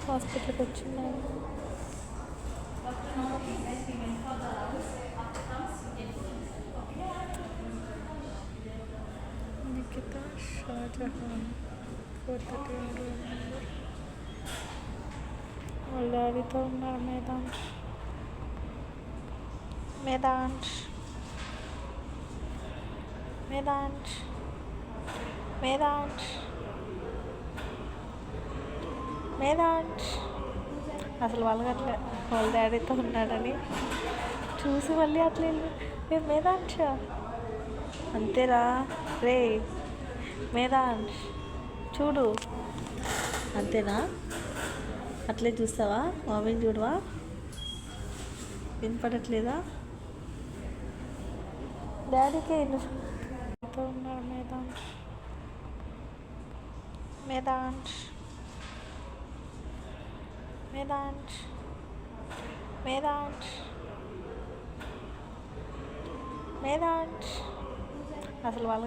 హాస్పిటల్కి వచ్చిన్నాను. నిఖిత షాజహాన్ 4:30 వాళ్ళ డాడీతో ఉన్నారు. మేదాంష్ మేదాంష్ మేదాంష్ మేదాంష్ అసలు వాళ్ళగట్లే వాళ్ళ డాడీతో ఉన్నాడని చూసి మళ్ళీ అట్లా వెళ్ళి మేదాంష అంతేరా రే మేదాంష్ చూడు అంతేనా, అట్లే చూస్తావా, మమ్మీని చూడవా, వినపడట్లేదా? డాడీకే ఉన్నారు. మేదాంష్ మేదాంష్ మేదాంష్ మేదాంష్ మేదాంష్ అసలు వాళ్ళ